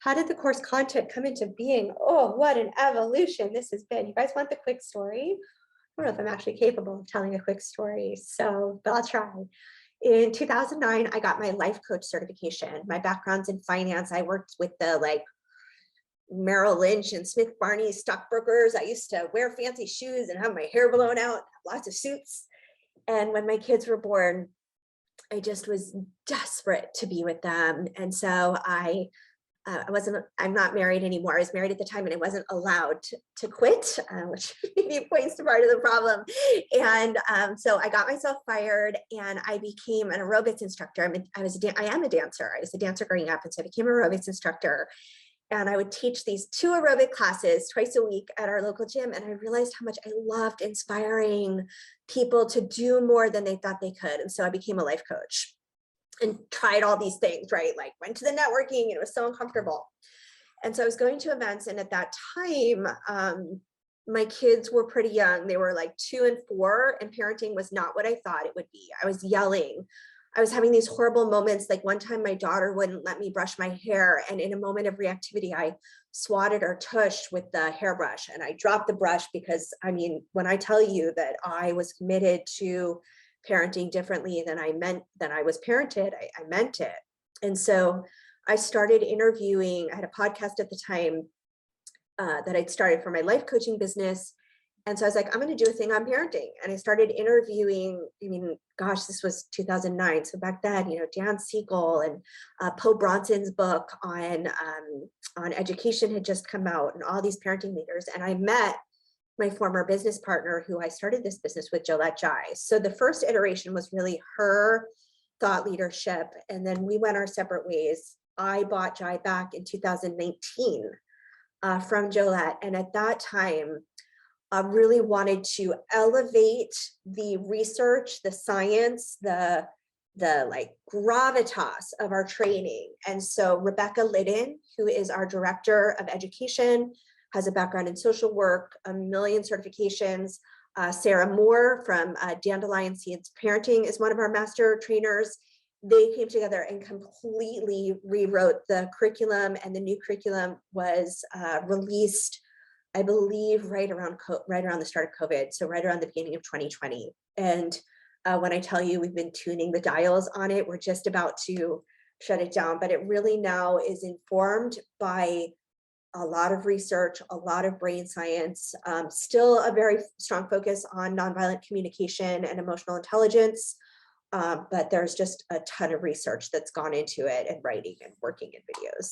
how did the course content come into being? Oh, what an evolution this has been. You guys want the quick story? I don't know if I'm actually capable of telling a quick story, but I'll try. In 2009, I got my life coach certification. My background's in finance. I worked with the Merrill Lynch and Smith Barney stockbrokers. I used to wear fancy shoes and have my hair blown out, lots of suits. And when my kids were born, I just was desperate to be with them. And so I'm not married anymore. I was married at the time and I wasn't allowed to quit, which maybe points to part of the problem. And so I got myself fired and I became an aerobics instructor. I am a dancer. I was a dancer growing up. And so I became an aerobics instructor. And I would teach these 2 aerobic classes twice a week at our local gym. And I realized how much I loved inspiring people to do more than they thought they could. And so I became a life coach and tried all these things, right? Like went to the networking and it was so uncomfortable. And so I was going to events. And at that time, my kids were pretty young. They were like 2 and 4, and parenting was not what I thought it would be. I was yelling. I was having these horrible moments. Like one time my daughter wouldn't let me brush my hair. And in a moment of reactivity, I swatted her tush with the hairbrush and I dropped the brush because, I mean, when I tell you that I was committed to parenting differently than I was parented, I meant it. And so I started interviewing. I had a podcast at the time that I'd started for my life coaching business. And so I was like, I'm going to do a thing on parenting. And I started interviewing, this was 2009. So back then, Dan Siegel and Poe Bronson's book on education had just come out and all these parenting leaders. And I met my former business partner who I started this business with, Jolette Jai. So the first iteration was really her thought leadership. And then we went our separate ways. I bought Jai back in 2019 from Jolette. And at that time, really wanted to elevate the research, the science, the gravitas of our training. And so Rebecca Liddon, who is our director of education, has a background in social work, a million certifications. Sarah Moore from Dandelion Seeds Parenting is one of our master trainers. They came together and completely rewrote the curriculum, and the new curriculum was released, I believe, right around the start of COVID. So right around the beginning of 2020. And when I tell you we've been tuning the dials on it, we're just about to shut it down, but it really now is informed by a lot of research, a lot of brain science, still a very strong focus on nonviolent communication and emotional intelligence. But there's just a ton of research that's gone into it, and writing and working in videos.